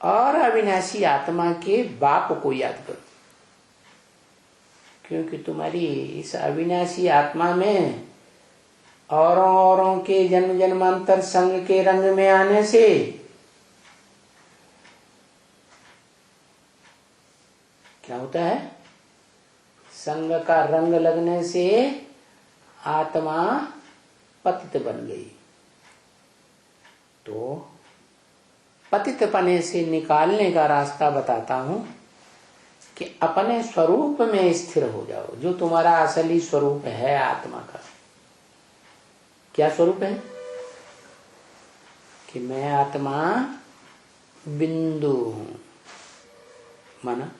और अविनाशी आत्मा के बाप को याद करो, क्योंकि तुम्हारी इस अविनाशी आत्मा में औरों के जन्म जन्मांतर संग के रंग में आने से क्या होता है? संग का रंग लगने से आत्मा पतित बन गई। तो पतित पने से निकालने का रास्ता बताता हूं कि अपने स्वरूप में स्थिर हो जाओ, जो तुम्हारा असली स्वरूप है आत्मा का। क्या स्वरूप है? कि मैं आत्मा बिंदु हूं। माना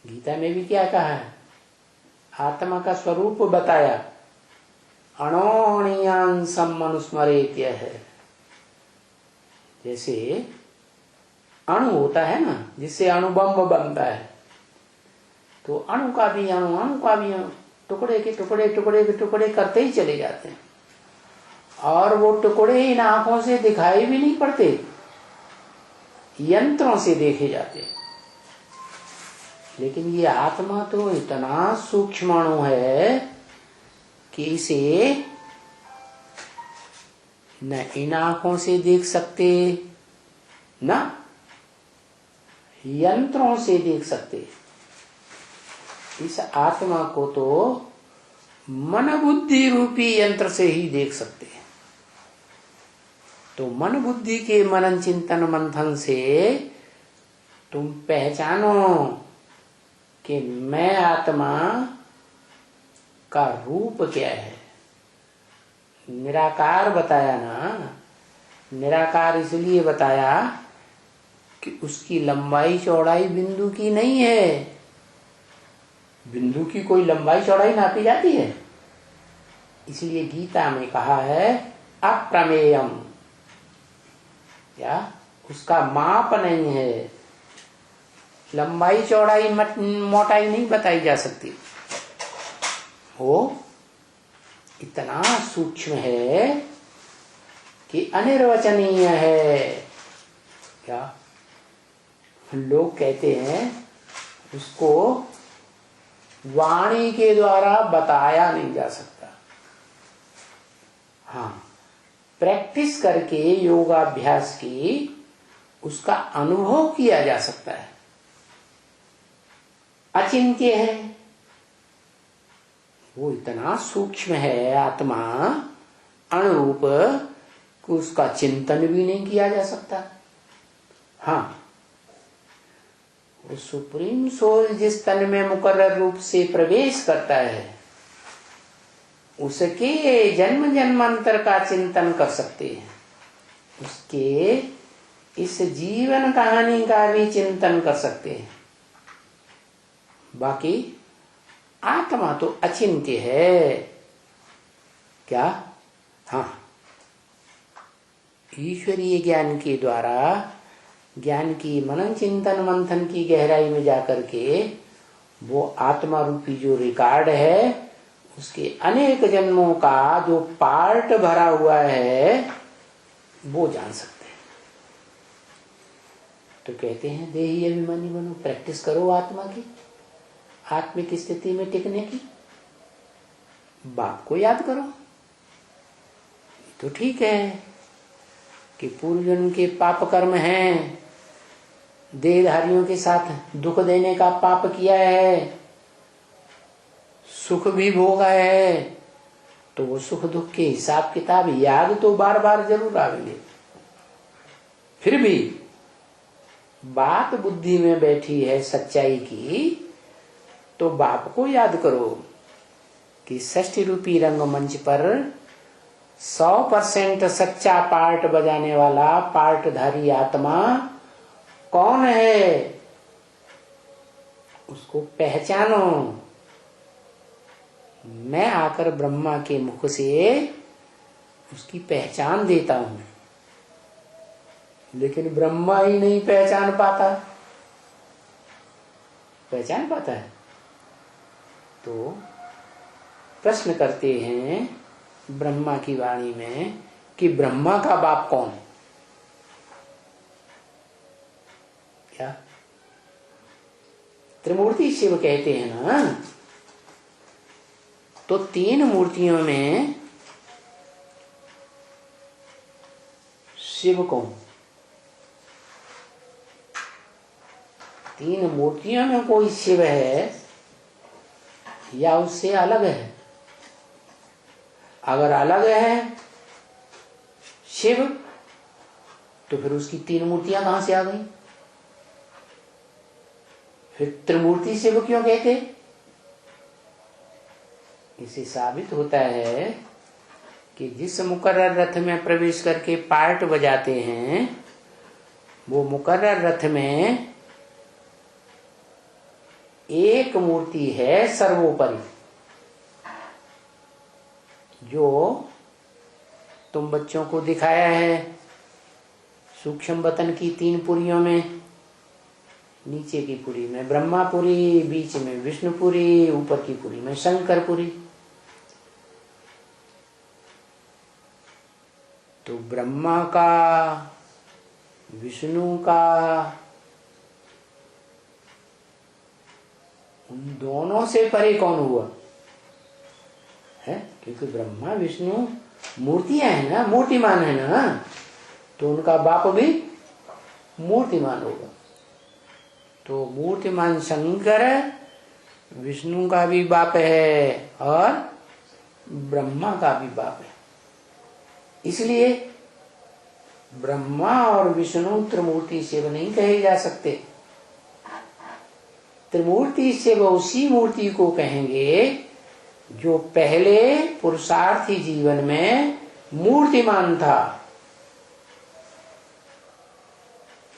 गीता में भी क्या कहा है? आत्मा का स्वरूप बताया, अणोणीयांसम मनुस्मरेत्य है। जैसे अणु होता है ना, जिससे अणुबम बनता है, तो अणु का भी अणु टुकड़े के टुकड़े करते ही चले जाते हैं, और वो टुकड़े इन आंखों से दिखाई भी नहीं पड़ते, यंत्रों से देखे जाते हैं। लेकिन ये आत्मा तो इतना सूक्ष्माणु है कि इसे न इन आंखों से देख सकते, न यंत्रों से देख सकते। इस आत्मा को तो मन बुद्धि रूपी यंत्र से ही देख सकते हैं। तो मन बुद्धि के मनन चिंतन मंथन से तुम पहचानो कि मैं आत्मा का रूप क्या है। निराकार बताया ना, निराकार इसलिए बताया कि उसकी लंबाई चौड़ाई बिंदु की नहीं है। बिंदु की कोई लंबाई चौड़ाई नापी जाती है? इसलिए गीता में कहा है अप्रमेयम, क्या उसका माप नहीं है। लंबाई चौड़ाई मोटाई नहीं बताई जा सकती। वो इतना सूक्ष्म है कि अनिर्वचनीय है। क्या लोग कहते हैं उसको वाणी के द्वारा बताया नहीं जा सकता। हाँ, प्रैक्टिस करके योगाभ्यास की उसका अनुभव किया जा सकता है। अचिंत्य है, वो इतना सूक्ष्म है आत्मा, अणुरूप, कि उसका चिंतन भी नहीं किया जा सकता। हाँ, वो सुप्रीम सोल जिस तन में मुकर्रर रूप से प्रवेश करता है, उसके जन्म जन्मांतर का चिंतन कर सकते हैं, उसके इस जीवन कहानी का भी चिंतन कर सकते हैं। बाकी आत्मा तो अचिंत्य है। क्या? हाँ, ईश्वरीय ज्ञान के द्वारा, ज्ञान की मनन चिंतन मंथन की गहराई में जाकर के वो आत्मा रूपी जो रिकॉर्ड है, उसके अनेक जन्मों का जो पार्ट भरा हुआ है, वो जान सकते हैं। तो कहते हैं देही अभिमानी बनो, प्रैक्टिस करो आत्मा की, आत्मिक स्थिति में टिकने की। बाप को याद करो। तो ठीक है कि पूर्व जन्म के पाप कर्म हैं, देहधारियों के साथ दुख देने का पाप किया है, सुख भी भोगा है, तो वो सुख दुख के हिसाब किताब याद तो बार बार जरूर आवेंगे। फिर भी बात बुद्धि में बैठी है सच्चाई की, तो बाप को याद करो कि षष्ठी रूपी रंगमंच पर 100% सच्चा पार्ट बजाने वाला पार्टधारी आत्मा कौन है, उसको पहचानो। मैं आकर ब्रह्मा के मुख से उसकी पहचान देता हूं, लेकिन ब्रह्मा ही नहीं पहचान पाता। पहचान पाता है तो प्रश्न करते हैं ब्रह्मा की वाणी में कि ब्रह्मा का बाप कौन है? क्या त्रिमूर्ति शिव कहते हैं ना, तो 3 मूर्तियों में शिव कौन? 3 मूर्तियों में कोई शिव है या उससे अलग है? अगर अलग है शिव, तो फिर उसकी 3 मूर्तियां कहां से आ गई? फिर त्रिमूर्ति शिव क्यों कहते? इसे साबित होता है कि जिस मुकर्रर रथ में प्रवेश करके पार्ट बजाते हैं, वो मुकर्रर रथ में एक मूर्ति है सर्वोपरि, जो तुम बच्चों को दिखाया है सूक्ष्म वतन की 3 पुरियों में। नीचे की पुरी में ब्रह्मापुरी, बीच में विष्णुपुरी, ऊपर की पुरी में शंकरपुरी। तो ब्रह्मा का, विष्णु का, उन दोनों से परे कौन हुआ है? क्योंकि ब्रह्मा विष्णु मूर्तियां है ना, मूर्तिमान है ना, तो उनका बाप भी मूर्तिमान होगा। तो मूर्तिमान शंकर विष्णु का भी बाप है और ब्रह्मा का भी बाप है। इसलिए ब्रह्मा और विष्णु त्रिमूर्ति शिव नहीं कहे जा सकते। त्रिमूर्ति शिव उसी मूर्ति को कहेंगे जो पहले पुरुषार्थी जीवन में मूर्तिमान था।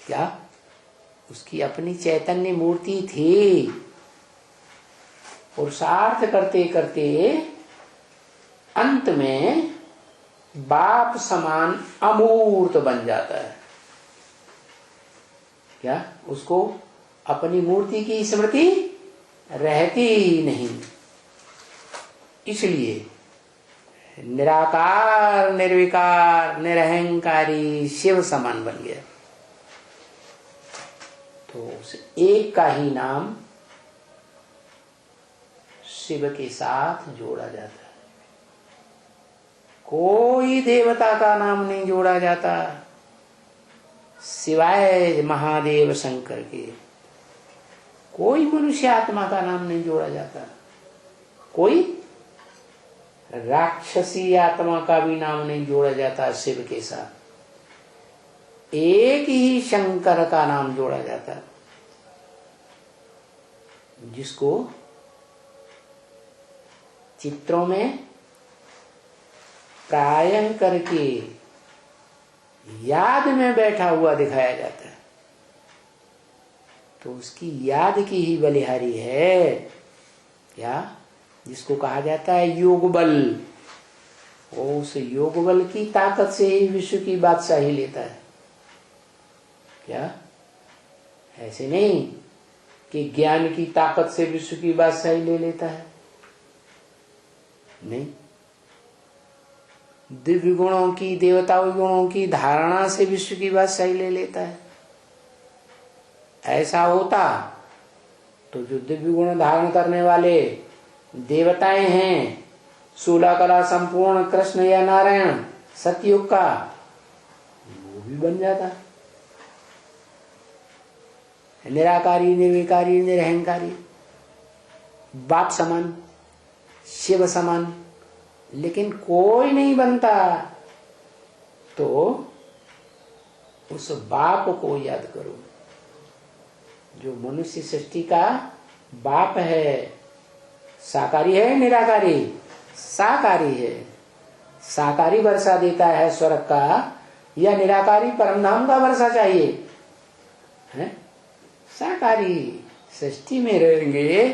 क्या उसकी अपनी चैतन्य मूर्ति थी? पुरुषार्थ करते करते अंत में बाप समान अमूर्त बन जाता है। क्या उसको अपनी मूर्ति की स्मृति रहती ही नहीं। इसलिए निराकार, निर्विकार, निरहंकारी शिव समान बन गया। तो उस एक का ही नाम शिव के साथ जोड़ा जाता है। कोई देवता का नाम नहीं जोड़ा जाता सिवाय महादेव शंकर के। कोई मनुष्य आत्मा का नाम नहीं जोड़ा जाता। कोई राक्षसी आत्मा का भी नाम नहीं जोड़ा जाता शिव के साथ। एक ही शंकर का नाम जोड़ा जाता, जिसको चित्रों में प्रायः करके याद में बैठा हुआ दिखाया जाता है। तो उसकी याद की ही बलिहारी है क्या, जिसको कहा जाता है योग बल। वो उस योग बल की ताकत से ही विश्व की बादशाही लेता है। क्या ऐसे नहीं कि ज्ञान की ताकत से विश्व की बादशाही ले लेता है? नहीं, दिव्य गुणों की, देवताओं गुणों की धारणा से विश्व की बादशाही ले लेता है। ऐसा होता तो जो दिव्य गुण धारण करने वाले देवताएं हैं, 16 कला संपूर्ण कृष्ण या नारायण सतयुग का, वो भी बन जाता। निराकारी, निर्विकारी, निरहंकारी, बाप समान। शिव समान, लेकिन कोई नहीं बनता। तो उस बाप को याद करो जो मनुष्य सृष्टि का बाप है। साकारी है निराकारी? साकारी है। साकारी वर्षा देता है स्वर्ग का, या निराकारी परमधाम का वर्षा चाहिए है? साकारी सृष्टि में रहेंगे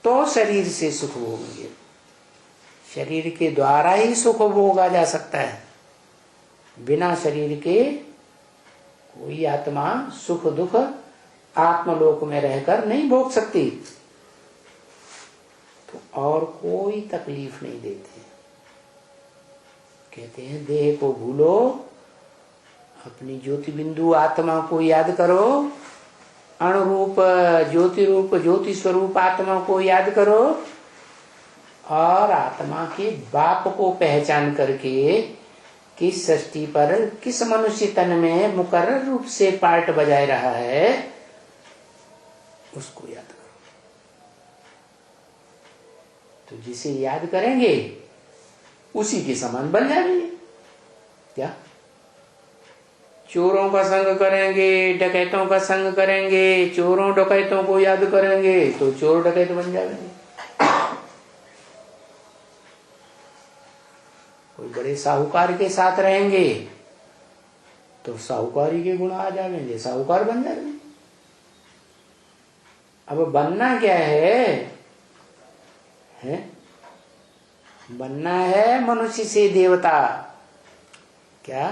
तो शरीर से सुख भोगेंगे। शरीर के द्वारा ही सुख भोगा जा सकता है, बिना शरीर के कोई आत्मा सुख दुख आत्मलोक में रहकर नहीं भोग सकती। तो और कोई तकलीफ नहीं देते। कहते हैं देह को भूलो, अपनी ज्योति बिंदु आत्मा को याद करो, अणुरूप ज्योति रूप ज्योति स्वरूप आत्मा को याद करो, और आत्मा के बाप को पहचान करके किस सृष्टि पर किस मनुष्य तन में मुकर्रर रूप से पार्ट बजाय रहा है उसको याद करो। तो जिसे याद करेंगे उसी के समान बन जाएंगे। क्या चोरों का संग करेंगे, डकैतों का संग करेंगे, चोरों डकैतों को याद करेंगे तो चोर डकैत बन जाएंगे। कोई बड़े साहूकार के साथ रहेंगे तो साहूकारी के गुण आ जाएंगे, साहूकार बन जाएंगे। अब बनना क्या है? बनना है मनुष्य से देवता। क्या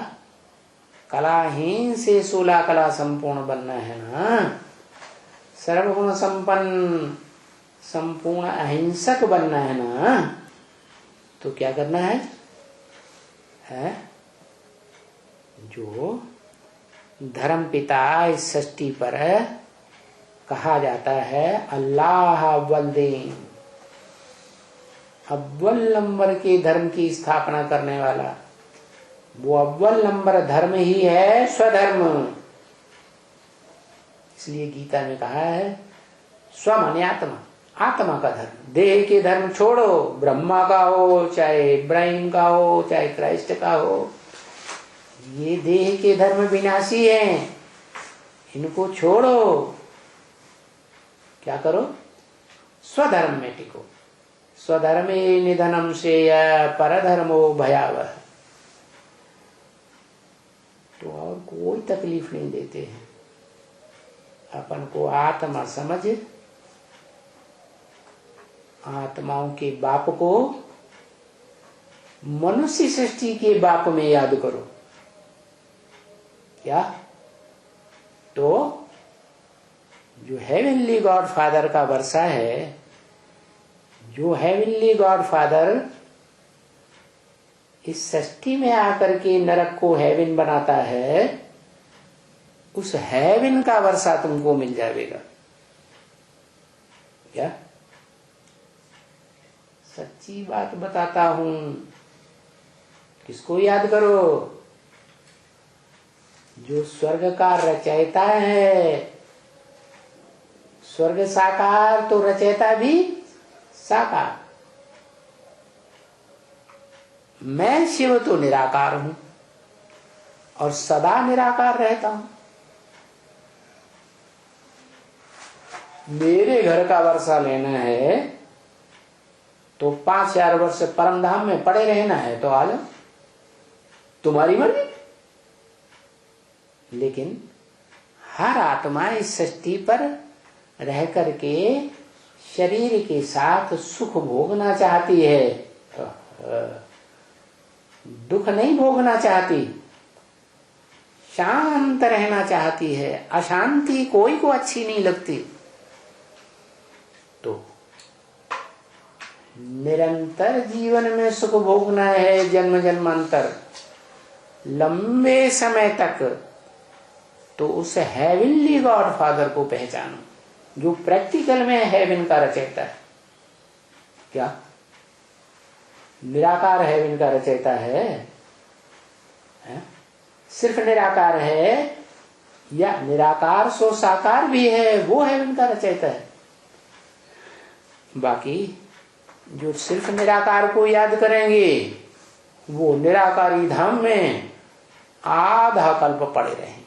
कलाहीन से 16 कला संपूर्ण बनना है ना। सर्वगुण संपन्न संपूर्ण अहिंसक बनना है ना। तो क्या करना है? जो धर्म पिता इस सृष्टि पर कहा जाता है अल्लाह अव्वल दीन, अव्वल नंबर के धर्म की स्थापना करने वाला, वो अव्वल नंबर धर्म ही है स्वधर्म। इसलिए गीता में कहा है स्व माने आत्मा, आत्मा का धर्म। देह के धर्म छोड़ो, ब्रह्मा का हो चाहे इब्राहिम का हो चाहे क्राइस्ट का हो, ये देह के धर्म विनाशी हैं, इनको छोड़ो। क्या करो? स्वधर्म में टिको। स्वधर्मे निधनम से परधर्मो भयावह। तो और कोई तकलीफ नहीं देते हैं। अपन को आत्मा समझ, आत्माओं के बाप को मनुष्य सृष्टि के बाप में याद करो। क्या? तो जो हेवनली गॉड फादर का वर्षा है, जो हेवनली गॉड फादर इस सृष्टि में आकर के नरक को हेवन बनाता है, उस हेवन का वर्षा तुमको मिल जाएगा। क्या? सच्ची बात बताता हूं। किसको याद करो? जो स्वर्ग का रचयिता है। स्वर्ग साकार तो रचयिता भी साकार। मैं शिव तो निराकार हूं और सदा निराकार रहता हूं। मेरे घर का वर्षा लेना है तो 5000 वर्ष परमधाम में पड़े रहना है तो आ जाओ, तुम्हारी मर्जी। लेकिन हर आत्मा इस सृष्टि पर रह करके शरीर के साथ सुख भोगना चाहती है, दुख नहीं भोगना चाहती, शांत रहना चाहती है। अशांति कोई को अच्छी नहीं लगती। तो निरंतर जीवन में सुख भोगना है, जन्म जन्मांतर लंबे समय तक, तो उस हेवनली गॉड फादर को पहचानो जो प्रैक्टिकल में हेवन का रचयिता है। क्या? निराकार हेवन का रचयिता है? सिर्फ निराकार है या निराकार सो साकार भी है, वो हेवन का रचयिता है। बाकी जो सिर्फ निराकार को याद करेंगे वो निराकारी धाम में आधा कल्प पड़े रहेंगे,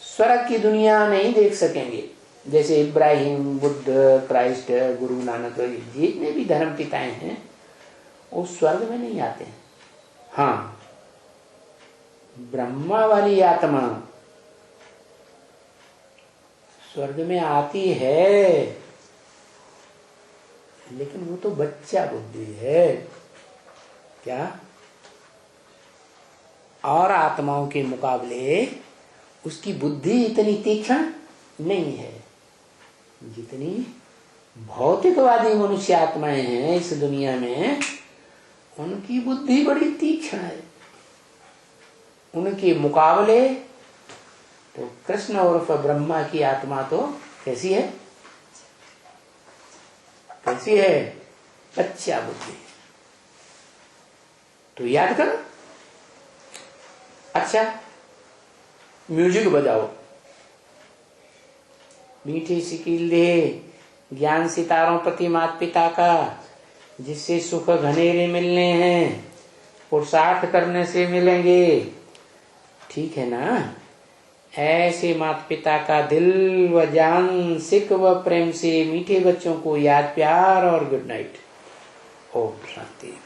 स्वर्ग की दुनिया नहीं देख सकेंगे। जैसे इब्राहिम, बुद्ध, क्राइस्ट, गुरु नानक, जितने भी धर्म पिताएं हैं वो स्वर्ग में नहीं आते हैं। हाँ, ब्रह्मा वाली आत्मा स्वर्ग में आती है, लेकिन वो तो बच्चा बुद्धि है। क्या? और आत्माओं के मुकाबले उसकी बुद्धि इतनी तीक्ष्ण नहीं है जितनी भौतिकवादी मनुष्य आत्माएं हैं इस दुनिया में, उनकी बुद्धि बड़ी तीक्ष्ण है। उनके मुकाबले तो कृष्ण उर्फ ब्रह्मा की आत्मा तो कैसी है? कैसी है? बच्चा बुद्धि। तो याद करो। अच्छा, म्यूजिक बजाओ, मीठी सिकील दे, ज्ञान सितारों प्रति माता पिता का, जिससे सुख घनेरे मिलने हैं, पुरुषार्थ करने से मिलेंगे। ठीक है ना? ऐसे माता पिता का दिल व जान, सिक व प्रेम से मीठे बच्चों को याद, प्यार और गुड नाइट। ओम शांति।